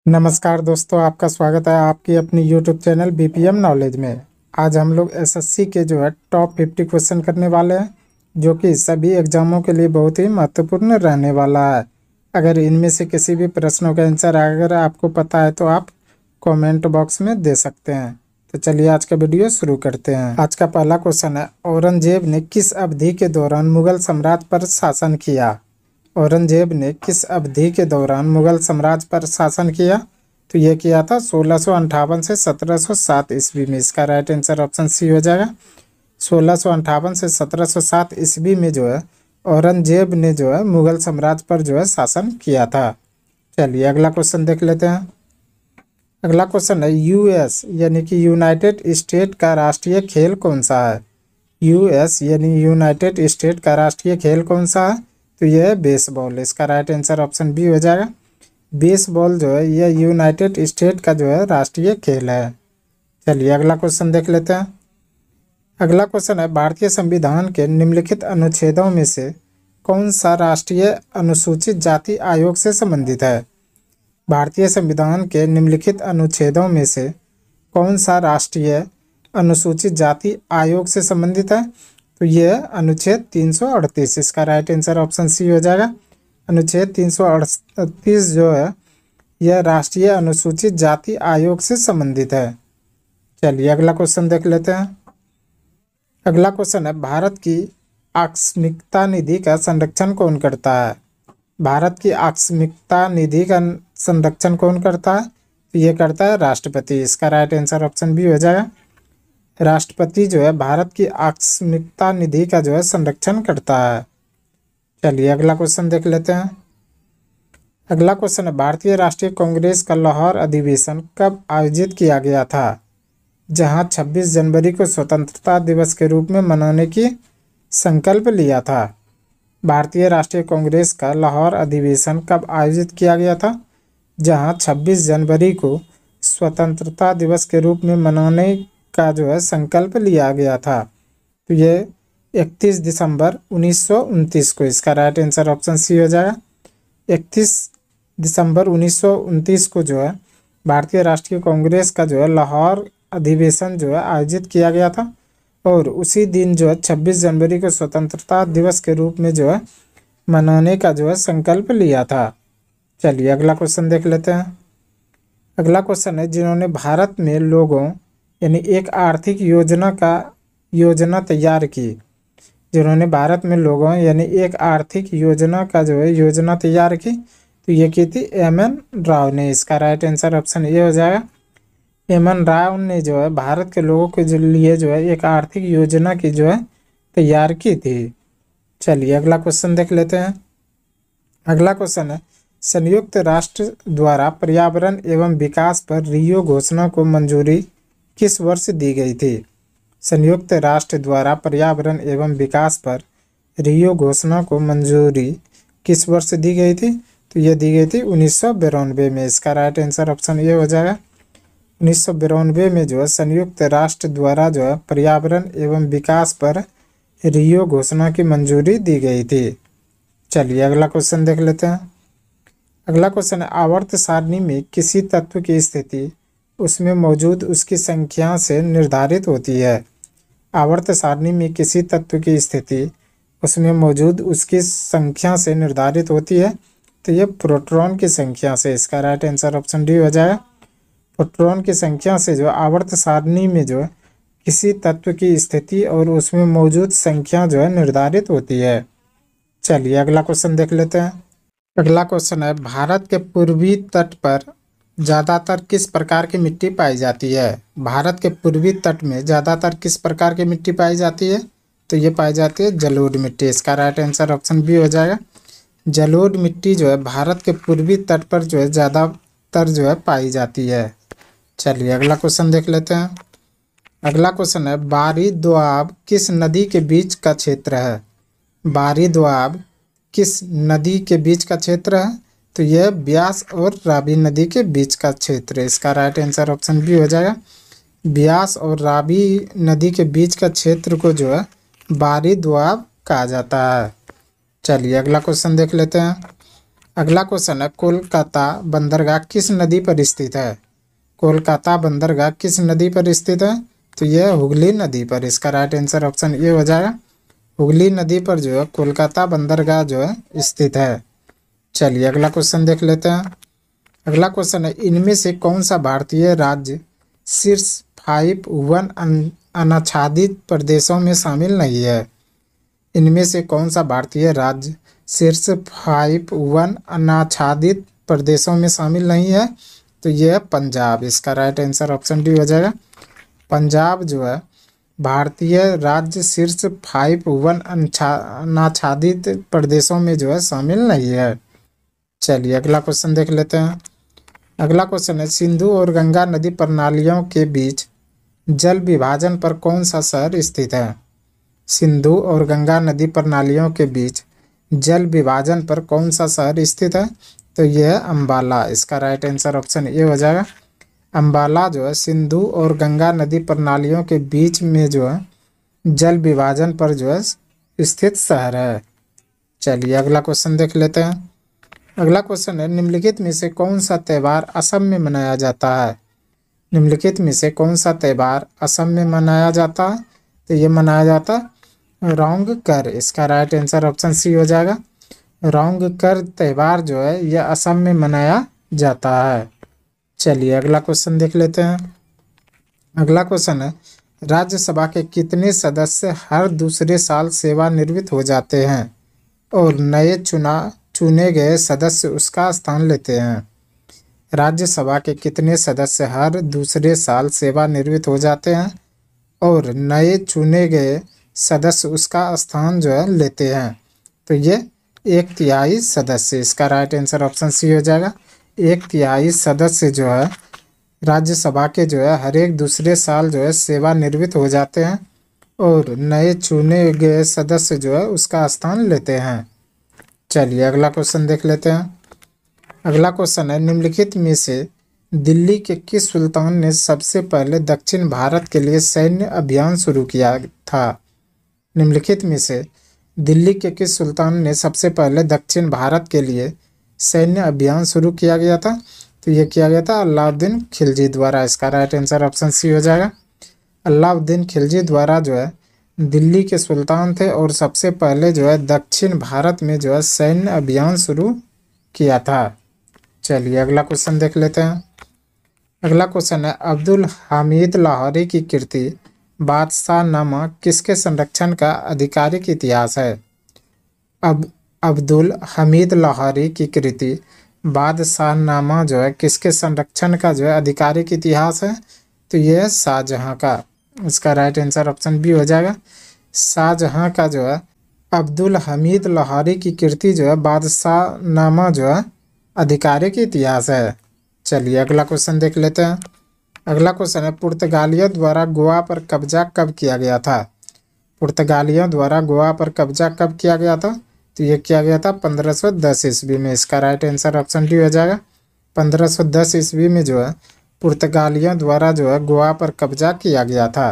नमस्कार दोस्तों, आपका स्वागत है आपकी अपनी यूट्यूब चैनल बीपीएम नॉलेज में। आज हम लोग एसएससी के टॉप 50 क्वेश्चन करने वाले हैं, जो कि सभी एग्जामों के लिए बहुत ही महत्वपूर्ण रहने वाला है। अगर इनमें से किसी भी प्रश्नों का आंसर अगर आपको पता है तो आप कमेंट बॉक्स में दे सकते हैं। तो चलिए आज का वीडियो शुरू करते हैं। आज का पहला क्वेश्चन है, औरंगजेब ने किस अवधि के दौरान मुगल साम्राज्य पर शासन किया? औरंगजेब ने किस अवधि के दौरान मुगल साम्राज्य पर शासन किया? तो यह किया था 1658 से 1707 ईस्वी में। इसका राइट आंसर ऑप्शन सी हो जाएगा। 1658 से 1707 ईस्वी में औरंगजेब ने मुगल साम्राज्य पर शासन किया था। चलिए अगला क्वेश्चन देख लेते हैं। अगला क्वेश्चन है, यूएस यानी कि यूनाइटेड स्टेट का राष्ट्रीय खेल कौन सा है? यूएस यानी यूनाइटेड स्टेट का राष्ट्रीय खेल कौन सा है? तो यह है बेसबॉल। इसका राइट आंसर ऑप्शन बी हो जाएगा। बेसबॉल यह यूनाइटेड स्टेट का राष्ट्रीय खेल है। चलिए अगला क्वेश्चन देख लेते हैं। अगला क्वेश्चन है, भारतीय संविधान के निम्नलिखित अनुच्छेदों में से कौन सा राष्ट्रीय अनुसूचित जाति आयोग से संबंधित है? भारतीय संविधान के निम्नलिखित अनुच्छेदों में से कौन सा राष्ट्रीय अनुसूचित जाति आयोग से संबंधित है? तो यह अनुच्छेद 338। इसका राइट आंसर ऑप्शन सी हो जाएगा। अनुच्छेद 338 यह राष्ट्रीय अनुसूचित जाति आयोग से संबंधित है। चलिए अगला क्वेश्चन देख लेते हैं। अगला क्वेश्चन है, भारत की आकस्मिकता निधि का संरक्षण कौन करता है? भारत की आकस्मिकता निधि का संरक्षण कौन करता है? तो यह करता है राष्ट्रपति। इसका राइट आंसर ऑप्शन बी हो जाएगा। राष्ट्रपति भारत की आकस्मिकता निधि का संरक्षण करता है। चलिए अगला क्वेश्चन देख लेते हैं। अगला क्वेश्चन है, भारतीय राष्ट्रीय कांग्रेस का लाहौर अधिवेशन कब आयोजित किया गया था? जहां 26 जनवरी को स्वतंत्रता दिवस के रूप में मनाने की संकल्प लिया था। भारतीय राष्ट्रीय कांग्रेस का लाहौर अधिवेशन कब आयोजित किया गया था? जहां 26 जनवरी को स्वतंत्रता दिवस के रूप में मनाने का संकल्प लिया गया था। तो ये 31 दिसंबर 1929 को। इसका राइट आंसर ऑप्शन सी हो जाएगा। 31 दिसंबर 1929 को भारतीय राष्ट्रीय कांग्रेस का लाहौर अधिवेशन आयोजित किया गया था, और उसी दिन 26 जनवरी को स्वतंत्रता दिवस के रूप में मनाने का संकल्प लिया था। चलिए अगला क्वेश्चन देख लेते हैं। अगला क्वेश्चन है, जिन्होंने भारत में लोगों यानी एक आर्थिक योजना तैयार की। जिन्होंने भारत में लोगों यानी एक आर्थिक योजना का योजना तैयार की, तो ये की थी एम.एन. राव ने। इसका राइट आंसर ऑप्शन ए हो जाएगा। एम.एन. राव ने भारत के लोगों के लिए एक आर्थिक योजना की तैयार की थी। चलिए अगला क्वेश्चन देख लेते हैं। अगला क्वेश्चन है, संयुक्त राष्ट्र द्वारा पर्यावरण एवं विकास पर रियो घोषणा को मंजूरी किस वर्ष दी गई थी? संयुक्त राष्ट्र द्वारा पर्यावरण एवं विकास पर रियो घोषणा को मंजूरी किस वर्ष दी गई थी? तो यह दी गई थी 1992 में। इसका राइट आंसर ऑप्शन ए हो जाएगा। 1992 में संयुक्त राष्ट्र द्वारा पर्यावरण एवं विकास पर रियो घोषणा की मंजूरी दी गई थी। चलिए अगला क्वेश्चन देख लेते हैं। अगला क्वेश्चन है, आवर्त सारणी में किसी तत्व की स्थिति उसमें मौजूद उसकी संख्या से निर्धारित होती है। आवर्त सारणी में किसी तत्व की स्थिति उसमें मौजूद उसकी संख्या से निर्धारित होती है, तो यह प्रोटॉन की संख्या से। इसका राइट आंसर ऑप्शन डी हो जाएगा। प्रोटॉन की संख्या से आवर्त सारणी में किसी तत्व की स्थिति और उसमें मौजूद संख्या निर्धारित होती है। चलिए अगला क्वेश्चन देख लेते हैं। अगला क्वेश्चन है, भारत के पूर्वी तट पर ज़्यादातर किस प्रकार की मिट्टी पाई जाती है? भारत के पूर्वी तट में ज़्यादातर किस प्रकार की मिट्टी पाई जाती है? तो ये पाई जाती है जलोढ़ मिट्टी। इसका राइट आंसर ऑप्शन बी हो जाएगा। जलोढ़ मिट्टी भारत के पूर्वी तट पर ज़्यादातर पाई जाती है। चलिए अगला क्वेश्चन देख लेते हैं। अगला क्वेश्चन है, बारी दोआब किस नदी के बीच का क्षेत्र है? बारी दोआब किस नदी के बीच का क्षेत्र है? तो यह ब्यास और रावी नदी के बीच का क्षेत्र है। इसका राइट आंसर ऑप्शन बी हो जाएगा। ब्यास और रावी नदी के बीच का क्षेत्र को बारी दोआब कहा जाता है। चलिए अगला क्वेश्चन देख लेते हैं। अगला क्वेश्चन है कोलकाता बंदरगाह किस नदी पर स्थित है। कोलकाता बंदरगाह किस नदी पर स्थित है, तो यह हुगली नदी पर। इसका राइट आंसर ऑप्शन ए हो जाएगा। हुगली नदी पर जो है कोलकाता बंदरगाह जो है स्थित है। चलिए अगला क्वेश्चन देख लेते हैं। अगला क्वेश्चन है इनमें से कौन सा भारतीय राज्य शीर्ष 5 अनाच्छादित प्रदेशों में शामिल नहीं है। इनमें से कौन सा भारतीय राज्य शीर्ष 5 अनाच्छादित प्रदेशों में शामिल नहीं है, तो यह है पंजाब। इसका राइट आंसर ऑप्शन डी हो जाएगा। पंजाब जो है भारतीय राज्य शीर्ष 5 अनाच्छादित प्रदेशों में जो है शामिल नहीं है। चलिए अगला क्वेश्चन देख लेते हैं। अगला क्वेश्चन है सिंधु और गंगा नदी प्रणालियों के बीच जल विभाजन पर कौन सा शहर स्थित है। सिंधु और गंगा नदी प्रणालियों के बीच जल विभाजन पर कौन सा शहर स्थित है, तो यह है अम्बाला। इसका राइट आंसर ऑप्शन ए हो जाएगा। अम्बाला जो है सिंधु और गंगा नदी प्रणालियों के बीच में जो है जल विभाजन पर जो है स्थित शहर है। चलिए अगला क्वेश्चन देख लेते हैं। अगला क्वेश्चन है निम्नलिखित में से कौन सा त्यौहार असम में मनाया जाता है। निम्नलिखित में से कौन सा त्यौहार असम में मनाया जाता है, तो ये मनाया जाता रौंगकर। इसका राइट आंसर ऑप्शन सी हो जाएगा। रौंगकर त्यौहार जो है यह असम में मनाया जाता है। चलिए अगला क्वेश्चन देख लेते हैं। अगला क्वेश्चन है राज्यसभा के कितने सदस्य हर दूसरे साल सेवानिवृत्त हो जाते हैं और नए चुने गए सदस्य उसका स्थान लेते हैं। राज्यसभा के कितने सदस्य हर दूसरे साल सेवानिवृत्त हो जाते हैं और नए चुने गए सदस्य उसका स्थान जो है लेते हैं, तो ये 1/3 सदस्य। इसका राइट आंसर ऑप्शन सी हो जाएगा। 1/3 सदस्य जो है राज्यसभा के जो है हर एक दूसरे साल जो है सेवानिवृत्त हो जाते हैं और नए चुने गए सदस्य जो है उसका स्थान लेते हैं। चलिए अगला क्वेश्चन देख लेते हैं। अगला क्वेश्चन है निम्नलिखित में से दिल्ली के किस सुल्तान ने सबसे पहले दक्षिण भारत के लिए सैन्य अभियान शुरू किया था। निम्नलिखित में से दिल्ली के किस सुल्तान ने सबसे पहले दक्षिण भारत के लिए सैन्य अभियान शुरू किया गया था, तो ये किया गया था अलाउद्दीन खिलजी द्वारा। इसका राइट आंसर ऑप्शन सी हो जाएगा। अलाउद्दीन खिलजी द्वारा जो है दिल्ली के सुल्तान थे और सबसे पहले जो है दक्षिण भारत में जो है सैन्य अभियान शुरू किया था। चलिए अगला क्वेश्चन देख लेते हैं। अगला क्वेश्चन है अब्दुल हामिद लाहौरी की कृति बादशाहनामा किसके संरक्षण का आधिकारिक इतिहास है। अब अब्दुल हमीद लाहौरी की कृति बादशाहनामा जो है किसके संरक्षण का जो है आधिकारिक इतिहास है, तो यह है शाहजहां का। इसका राइट आंसर ऑप्शन बी हो जाएगा। शाहजहां का जो है अब्दुल हमीद लाहौरी की कृति जो है बादशाहनामा जो है आधिकारिक इतिहास है। चलिए अगला क्वेश्चन देख लेते हैं। अगला क्वेश्चन है पुर्तगालियों द्वारा गोवा पर कब्जा कब किया गया था। पुर्तगालियों द्वारा गोवा पर कब्जा कब किया गया था, तो ये किया गया था 1510 ईस्वी में। इसका राइट आंसर ऑप्शन डी हो जाएगा। 1510 ईस्वी में जो है पुर्तगालियों द्वारा जो है गोवा पर कब्जा किया गया था।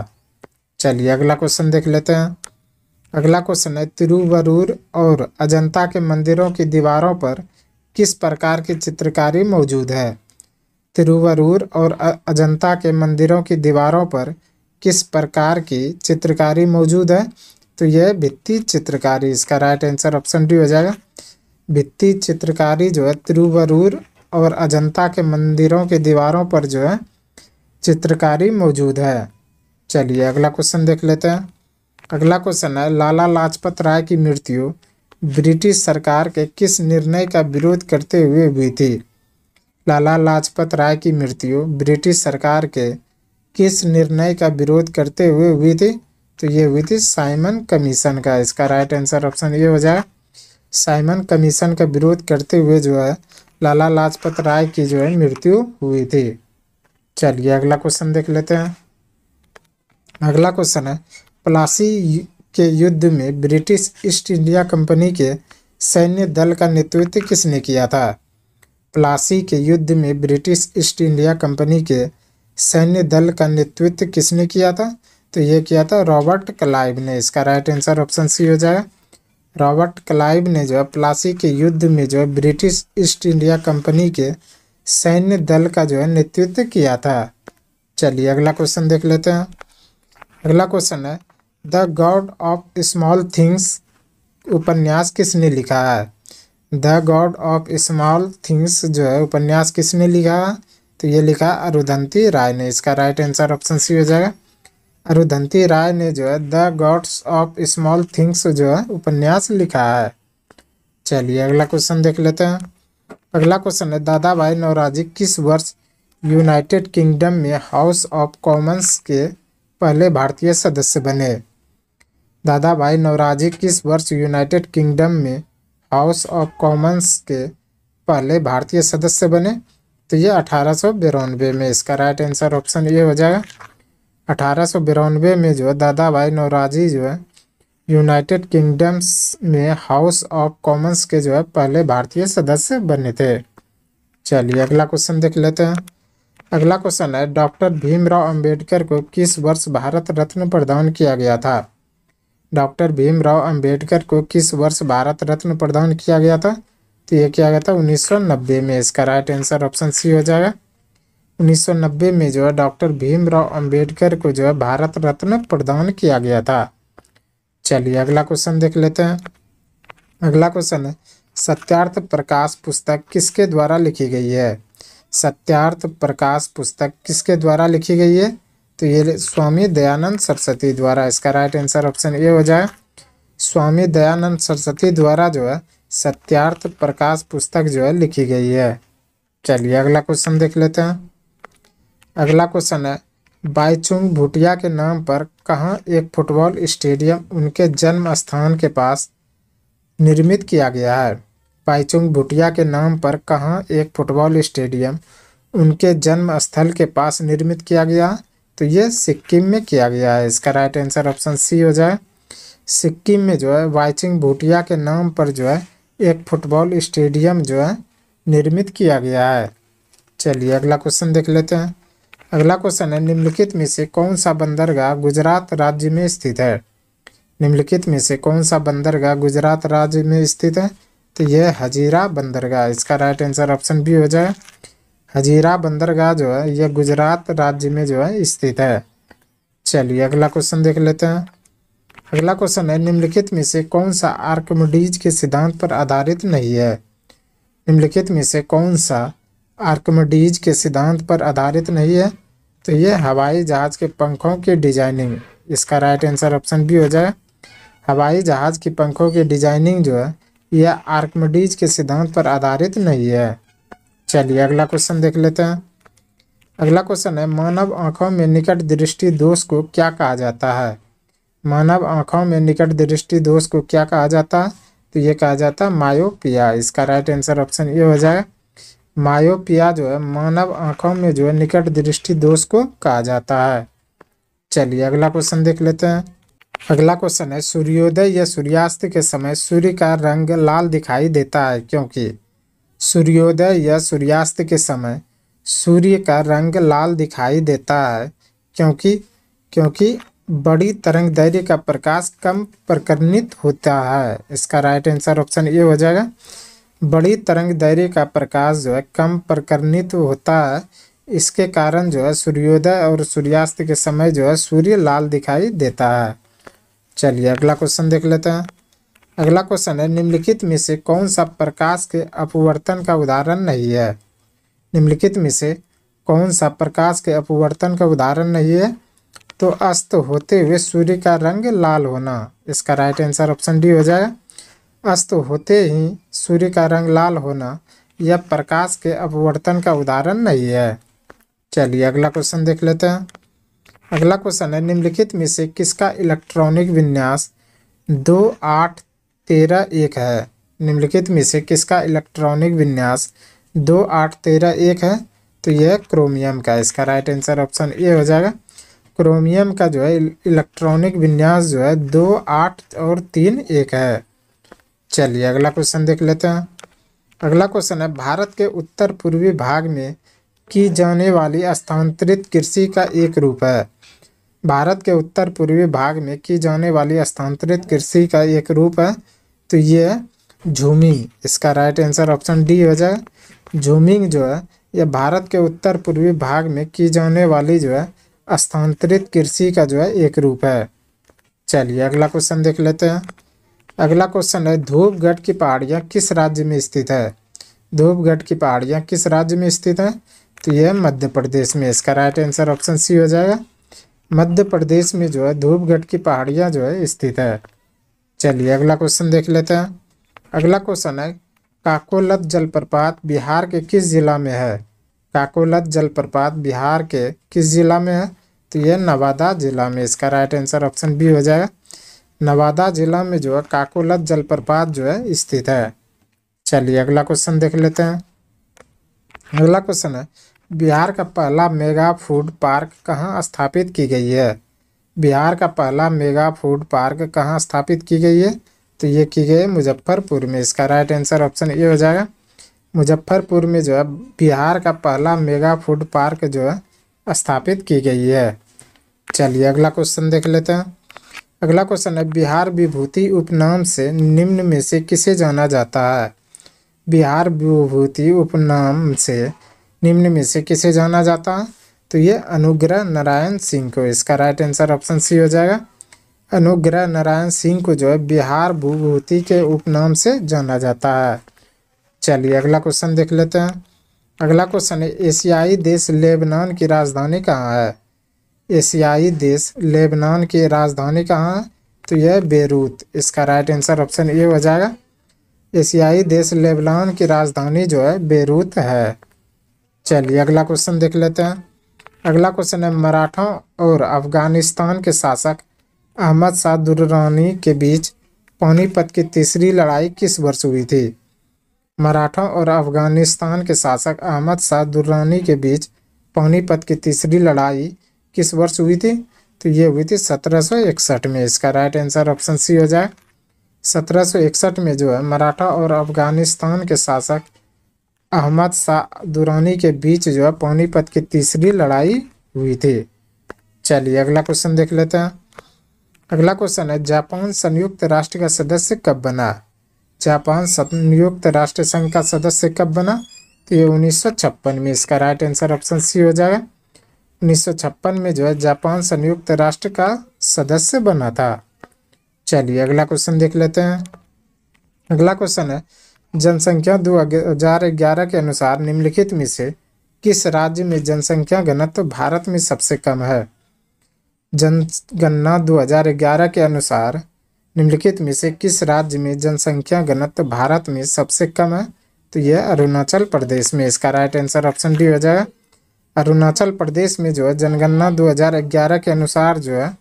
चलिए अगला क्वेश्चन देख लेते हैं। अगला क्वेश्चन है तिरुवरूर और अजंता के मंदिरों की दीवारों पर किस प्रकार की चित्रकारी मौजूद है। तिरुवरूर और अजंता के मंदिरों की दीवारों पर किस प्रकार की चित्रकारी मौजूद है, तो यह भित्ति चित्रकारी। इसका राइट आंसर ऑप्शन डी हो जाएगा। भित्ति चित्रकारी जो है तिरुवरूर और अजंता के मंदिरों के दीवारों पर जो है चित्रकारी मौजूद है। चलिए अगला क्वेश्चन देख लेते हैं। अगला क्वेश्चन है लाला लाजपत राय की मृत्यु ब्रिटिश सरकार के किस निर्णय का विरोध करते हुए हुई थी। लाला लाजपत राय की मृत्यु ब्रिटिश सरकार के किस निर्णय का विरोध करते हुए हुई थी, तो ये हुई थी साइमन कमीशन का। इसका राइट आंसर ऑप्शन ये हो जाएगा। साइमन कमीशन का विरोध करते हुए जो है लाला लाजपत राय की जो है मृत्यु हुई थी। चलिए अगला क्वेश्चन देख लेते हैं। अगला क्वेश्चन है प्लासी के युद्ध में ब्रिटिश ईस्ट इंडिया कंपनी के सैन्य दल का नेतृत्व किसने किया था। प्लासी के युद्ध में ब्रिटिश ईस्ट इंडिया कंपनी के सैन्य दल का नेतृत्व किसने किया था, तो ये किया था रॉबर्ट क्लाइव ने। इसका राइट आंसर ऑप्शन सी हो जाएगा। रॉबर्ट क्लाइव ने जो है प्लासी के युद्ध में जो है ब्रिटिश ईस्ट इंडिया कंपनी के सैन्य दल का जो है नेतृत्व किया था। चलिए अगला क्वेश्चन देख लेते हैं। अगला क्वेश्चन है the God of small things उपन्यास किसने लिखा है? The God of small things जो है उपन्यास किसने लिखा है? तो ये लिखा अरुंधति राय ने। इसका राइट आंसर ऑप्शन सी हो जाएगा। अरुंधति राय ने जो है the gods of small things जो है उपन्यास लिखा है। चलिए अगला क्वेश्चन देख लेते हैं। अगला क्वेश्चन है दादा भाई नौरोजी किस वर्ष यूनाइटेड किंगडम में हाउस ऑफ कॉमन्स के पहले भारतीय सदस्य बने? दादा भाई नौरोजी किस वर्ष यूनाइटेड किंगडम में हाउस ऑफ कॉमन्स के पहले भारतीय सदस्य बने? तो ये 1892 में। इसका राइट आंसर ऑप्शन ए हो जाएगा। 1892 में जो है दादा भाई नौरोजी जो है यूनाइटेड किंगडम्स में हाउस ऑफ कॉमन्स के जो है पहले भारतीय सदस्य बने थे। चलिए अगला क्वेश्चन देख लेते हैं। अगला क्वेश्चन है डॉक्टर भीमराव अंबेडकर को किस वर्ष भारत रत्न प्रदान किया गया था? डॉक्टर भीमराव अंबेडकर को किस वर्ष भारत रत्न प्रदान किया गया था? तो ये किया गया था 1990 में। इसका राइट आंसर ऑप्शन सी हो जाएगा। 1990 में जो है डॉक्टर भीमराव अंबेडकर को जो है भारत रत्न प्रदान किया गया था। चलिए अगला क्वेश्चन देख लेते हैं। अगला क्वेश्चन है सत्यार्थ प्रकाश पुस्तक किसके द्वारा लिखी गई है? सत्यार्थ प्रकाश पुस्तक किसके द्वारा लिखी गई है? तो ये स्वामी दयानंद सरस्वती द्वारा। इसका राइट आंसर ऑप्शन ए हो जाए। स्वामी दयानंद सरस्वती द्वारा जो है सत्यार्थ प्रकाश पुस्तक जो है लिखी गई है। चलिए अगला क्वेश्चन देख लेते हैं। अगला क्वेश्चन है बाईचुंग भूटिया के नाम पर कहाँ एक फुटबॉल स्टेडियम उनके जन्म स्थान के पास निर्मित किया गया है? बाईचुंग भूटिया के नाम पर कहाँ एक फुटबॉल स्टेडियम उनके जन्म स्थल के पास निर्मित किया गया? तो ये सिक्किम में किया गया है। इसका राइट आंसर ऑप्शन सी हो जाए। सिक्किम में जो है बाईचुंग भूटिया के नाम पर जो है एक फुटबॉल स्टेडियम जो है निर्मित किया गया है। चलिए अगला क्वेश्चन देख लेते हैं। अगला क्वेश्चन है निम्नलिखित में से कौन सा बंदरगाह गुजरात राज्य में स्थित है? निम्नलिखित में से कौन सा बंदरगाह गुजरात राज्य में स्थित है? तो यह हजीरा बंदरगाह। इसका राइट आंसर ऑप्शन बी हो जाए। हजीरा बंदरगाह जो है यह गुजरात राज्य में जो है स्थित है। चलिए अगला क्वेश्चन देख लेते हैं। अगला क्वेश्चन है निम्नलिखित में से कौन सा आर्किमिडीज के सिद्धांत पर आधारित नहीं है? निम्नलिखित में से कौन सा आर्किमिडीज के सिद्धांत पर आधारित नहीं है? तो ये हवाई जहाज के पंखों की डिजाइनिंग। इसका राइट आंसर ऑप्शन बी हो जाए। हवाई जहाज की पंखों की डिजाइनिंग जो है यह आर्किमिडीज के सिद्धांत पर आधारित नहीं है। चलिए अगला क्वेश्चन देख लेते हैं। अगला क्वेश्चन है मानव आँखों में निकट दृष्टि दोष को क्या कहा जाता है? मानव आँखों में निकट दृष्टि दोष को क्या कहा जाता है? तो ये कहा जाता है मायोपिया। इसका राइट आंसर ऑप्शन ए हो जाए। मायोपिया जो है मानव आँखों में जो है निकट दृष्टि दोष को कहा जाता है। चलिए अगला क्वेश्चन देख लेते हैं। अगला क्वेश्चन है सूर्योदय या सूर्यास्त के समय सूर्य का रंग लाल दिखाई देता है क्योंकि? सूर्योदय या सूर्यास्त के समय सूर्य का रंग लाल दिखाई देता है क्योंकि बड़ी तरंग दैर्घ्य का प्रकाश कम प्रकर्णित होता है। इसका राइट आंसर ऑप्शन ए हो जाएगा। बड़ी तरंग दैर्घ्य का प्रकाश जो है कम प्रकर्णित होता है, इसके कारण जो है सूर्योदय और सूर्यास्त के समय जो है सूर्य लाल दिखाई देता है। चलिए अगला क्वेश्चन देख लेते हैं। अगला क्वेश्चन है निम्नलिखित में से कौन सा प्रकाश के अपवर्तन का उदाहरण नहीं है? निम्नलिखित में से कौन सा प्रकाश के अपवर्तन का उदाहरण नहीं है? तो अस्त होते हुए सूर्य का रंग लाल होना। इसका राइट आंसर ऑप्शन डी हो जाएगा। अस्त होते ही सूर्य का रंग लाल होना यह प्रकाश के अपवर्तन का उदाहरण नहीं है। चलिए अगला क्वेश्चन देख लेते हैं। अगला क्वेश्चन है निम्नलिखित में से किसका इलेक्ट्रॉनिक विन्यास 28131 है? निम्नलिखित में से किसका इलेक्ट्रॉनिक विन्यास 28131 है? तो यह क्रोमियम का। इसका राइट आंसर ऑप्शन ए हो जाएगा। क्रोमियम का जो है इलेक्ट्रॉनिक विन्यास जो है 28331 है। चलिए अगला क्वेश्चन देख लेते हैं। अगला क्वेश्चन है भारत के उत्तर पूर्वी भाग में की जाने वाली स्थानांतरित कृषि का एक रूप है। भारत के उत्तर पूर्वी भाग में की जाने वाली स्थानांतरित कृषि का एक रूप है। तो ये झूमिंग, इसका राइट आंसर ऑप्शन डी हो जाएगा। झूमिंग जो है यह भारत के उत्तर पूर्वी भाग में की जाने वाली जो है स्थानांतरित कृषि का जो है एक रूप है। चलिए अगला क्वेश्चन देख लेते हैं। अगला क्वेश्चन है, धूपगढ़ की पहाड़ियाँ किस राज्य में स्थित है? धूपगढ़ की पहाड़ियाँ किस राज्य में स्थित है? तो यह मध्य प्रदेश में, इसका राइट आंसर ऑप्शन सी हो जाएगा। मध्य प्रदेश में जो है धूपगढ़ की पहाड़ियाँ जो है स्थित है। चलिए अगला क्वेश्चन देख लेते हैं। अगला क्वेश्चन है, काकोलत जलप्रपात बिहार के किस जिला में है? काकोलत जलप्रपात बिहार के किस जिला में है? तो यह नवादा जिला में, इसका राइट आंसर ऑप्शन बी हो जाएगा। नवादा जिला में जो है काकोलत जलप्रपात जो है स्थित है। चलिए अगला क्वेश्चन देख लेते हैं। अगला क्वेश्चन है, बिहार का पहला मेगा फूड पार्क कहाँ स्थापित की गई है? बिहार का पहला मेगा फूड पार्क कहाँ स्थापित की गई है? तो ये की गई है मुजफ्फरपुर में, इसका राइट आंसर ऑप्शन ए हो जाएगा। मुजफ्फरपुर में जो है बिहार का पहला मेगा फूड पार्क जो है स्थापित की गई है। चलिए अगला क्वेश्चन देख लेते हैं। अगला क्वेश्चन है, बिहार विभूति उपनाम से निम्न में से किसे जाना जाता है? बिहार विभूति उपनाम से निम्न में से किसे जाना जाता है? तो ये अनुग्रह नारायण सिंह को, इसका राइट आंसर ऑप्शन सी हो जाएगा। अनुग्रह नारायण सिंह को जो है बिहार विभूति के उपनाम से जाना जाता है। चलिए अगला क्वेश्चन देख लेते हैं। अगला क्वेश्चन है, एशियाई देश लेबनान की राजधानी कहाँ है? एशियाई देश लेबनान की राजधानी कहाँ है? तो यह बेरूत, इसका राइट आंसर ऑप्शन ए हो जाएगा। एशियाई देश लेबनान की राजधानी जो है बेरूत है। चलिए अगला क्वेश्चन देख लेते हैं। अगला क्वेश्चन है, मराठों और अफगानिस्तान के शासक अहमद शाह दुर्रानी के बीच पानीपत की तीसरी लड़ाई किस वर्ष हुई थी? मराठों और अफगानिस्तान के शासक अहमद शाह दुर्रानी के बीच पानीपत की तीसरी लड़ाई किस वर्ष हुई थी? तो ये हुई थी 1761 में, इसका राइट आंसर ऑप्शन सी हो जाए। 1761 में जो है मराठा और अफगानिस्तान के शासक अहमद शाह दुरानी के बीच जो है पानीपत की तीसरी लड़ाई हुई थी। चलिए अगला क्वेश्चन देख लेते हैं। अगला क्वेश्चन है, जापान संयुक्त राष्ट्र का सदस्य कब बना? जापान संयुक्त राष्ट्र संघ का सदस्य कब बना? तो ये 1956 में, इसका राइट आंसर ऑप्शन सी हो जाएगा। 1956 में जो है जापान संयुक्त राष्ट्र का सदस्य बना था। चलिए अगला क्वेश्चन देख लेते हैं। अगला क्वेश्चन है, जनसंख्या 2011 के अनुसार निम्नलिखित में से किस राज्य में जनसंख्या घनत्व भारत में सबसे कम है? जनगणना 2011 के अनुसार निम्नलिखित में से किस राज्य में जनसंख्या घनत्व भारत में सबसे कम है? तो यह अरुणाचल प्रदेश में, इसका राइट आंसर ऑप्शन डी हो जाएगा। अरुणाचल प्रदेश में जो है जनगणना 2011 के अनुसार जो है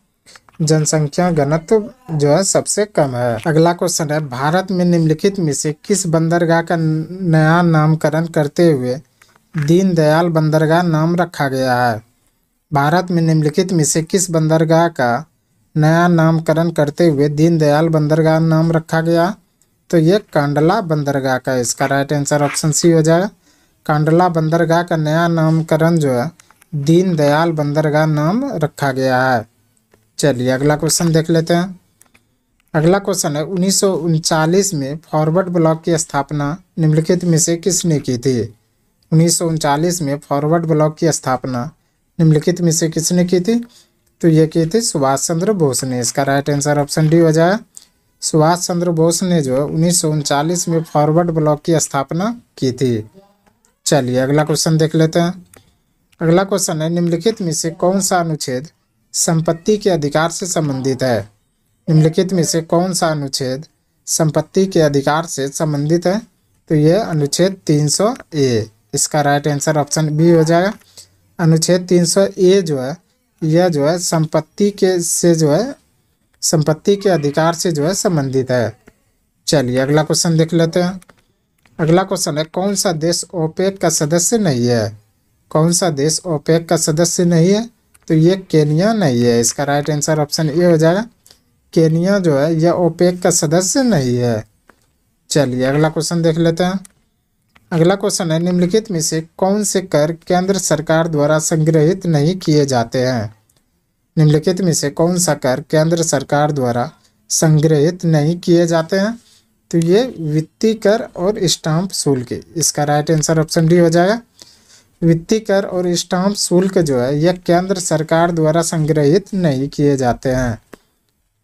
जनसंख्या घनत्व जो है सबसे कम है। अगला क्वेश्चन है, भारत में निम्नलिखित में से किस बंदरगाह का नया नामकरण करते हुए दीनदयाल बंदरगाह नाम रखा गया है? भारत में निम्नलिखित में से किस बंदरगाह का नया नामकरण करते हुए दीनदयाल बंदरगाह नाम रखा गया? तो ये कांडला बंदरगाह का, इसका राइट आंसर ऑप्शन सी हो जाएगा। कांडला बंदरगाह का नया नामकरण जो है दीनदयाल बंदरगाह नाम रखा गया है। चलिए अगला क्वेश्चन देख लेते हैं। अगला क्वेश्चन है, 1939 में फॉरवर्ड ब्लॉक की स्थापना निम्नलिखित में से किसने की थी? 1939 में फॉरवर्ड ब्लॉक की स्थापना निम्नलिखित में से किसने की थी? तो ये की थी सुभाष चंद्र बोस ने, इसका राइट आंसर ऑप्शन डी हो जाए। सुभाष चंद्र बोस ने जो 1939 में फॉरवर्ड ब्लॉक की स्थापना की थी। चलिए अगला क्वेश्चन देख लेते हैं। अगला क्वेश्चन है, निम्नलिखित में से कौन सा अनुच्छेद संपत्ति के अधिकार से संबंधित है? निम्नलिखित में से कौन सा अनुच्छेद संपत्ति के अधिकार से संबंधित है? तो यह अनुच्छेद 300A, इसका राइट आंसर ऑप्शन बी हो जाएगा। अनुच्छेद 300A जो है यह जो है संपत्ति के अधिकार से जो है संबंधित है। चलिए अगला क्वेश्चन देख लेते हैं। अगला क्वेश्चन है, कौन सा देश ओपेक का सदस्य नहीं है? कौन सा देश ओपेक का सदस्य नहीं है? तो ये केनिया नहीं है, इसका राइट आंसर ऑप्शन ए हो जाएगा। केनिया जो है यह ओपेक का सदस्य नहीं है। चलिए अगला क्वेश्चन देख लेते हैं। अगला क्वेश्चन है, निम्नलिखित में से कौन से कर केंद्र सरकार द्वारा संग्रहित नहीं किए जाते हैं? निम्नलिखित में से कौन सा कर केंद्र सरकार द्वारा संग्रहित नहीं किए जाते हैं? तो ये वित्तीय कर और स्टाम्प शुल्क, इसका राइट आंसर ऑप्शन डी हो जाएगा। वित्तीय कर और स्टाम्प शुल्क जो है यह केंद्र सरकार द्वारा संग्रहित नहीं किए जाते हैं।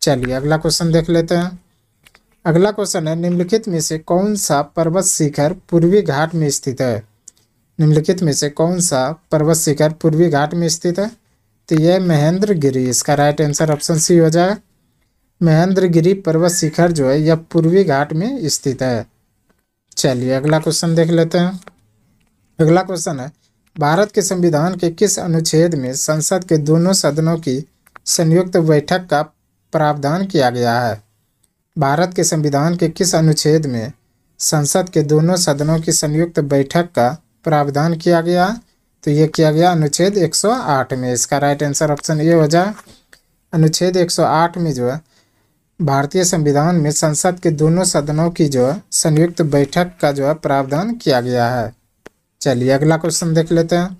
चलिए अगला क्वेश्चन देख लेते हैं। अगला क्वेश्चन है, निम्नलिखित में से कौन सा पर्वत शिखर पूर्वी घाट में स्थित है? निम्नलिखित में से कौन सा पर्वत शिखर पूर्वी घाट में स्थित है? तो यह महेंद्रगिरी, इसका राइट आंसर ऑप्शन सी हो जाएगा। महेंद्रगिरी पर्वत शिखर जो है यह पूर्वी घाट में स्थित है। चलिए अगला क्वेश्चन देख लेते हैं। अगला क्वेश्चन है, भारत के संविधान के किस अनुच्छेद में संसद के दोनों सदनों की संयुक्त बैठक का प्रावधान किया गया है? भारत के संविधान के किस अनुच्छेद में संसद के दोनों सदनों की संयुक्त बैठक का प्रावधान किया गया? तो ये किया गया अनुच्छेद 108 में, इसका राइट आंसर ऑप्शन ए हो जाए। अनुच्छेद 108 में जो है भारतीय संविधान में संसद के दोनों सदनों की जो है संयुक्त बैठक का जो है प्रावधान किया गया है। चलिए अगला क्वेश्चन देख लेते हैं।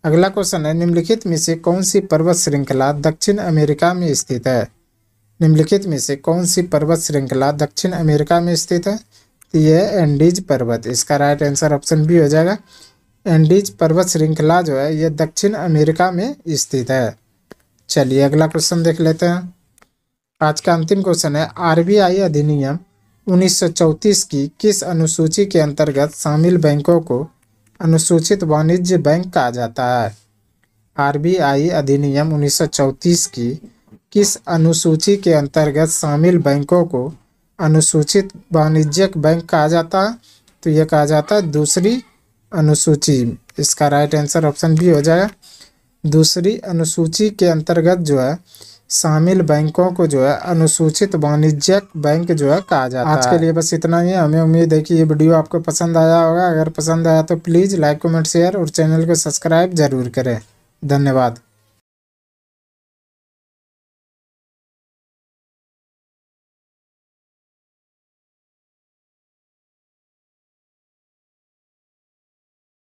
अगला क्वेश्चन है, निम्नलिखित में से कौन सी पर्वत श्रृंखला दक्षिण अमेरिका में स्थित है? निम्नलिखित में से कौन सी पर्वत श्रृंखला दक्षिण अमेरिका में स्थित है? तो यह एंडीज पर्वत, इसका राइट आंसर ऑप्शन बी हो जाएगा। एंडीज पर्वत श्रृंखला जो है यह दक्षिण अमेरिका में स्थित है। चलिए अगला क्वेश्चन देख लेते हैं। आज का अंतिम क्वेश्चन है, आरबीआई अधिनियम 1934 की किस अनुसूची के अंतर्गत शामिल बैंकों को अनुसूचित वाणिज्य बैंक कहा जाता है? आरबीआई अधिनियम 1934 की किस अनुसूची के अंतर्गत शामिल बैंकों को अनुसूचित वाणिज्यिक बैंक कहा जाता है? तो यह कहा जाता है दूसरी अनुसूची, इसका राइट आंसर ऑप्शन बी हो जाएगा। दूसरी अनुसूची के अंतर्गत जो है शामिल बैंकों को जो है अनुसूचित वाणिज्यिक बैंक जो है कहा जाता है। आज के लिए बस इतना ही है। हमें उम्मीद है कि ये वीडियो आपको पसंद आया होगा। अगर पसंद आया तो प्लीज़ लाइक कमेंट शेयर और चैनल को सब्सक्राइब जरूर करें। धन्यवाद।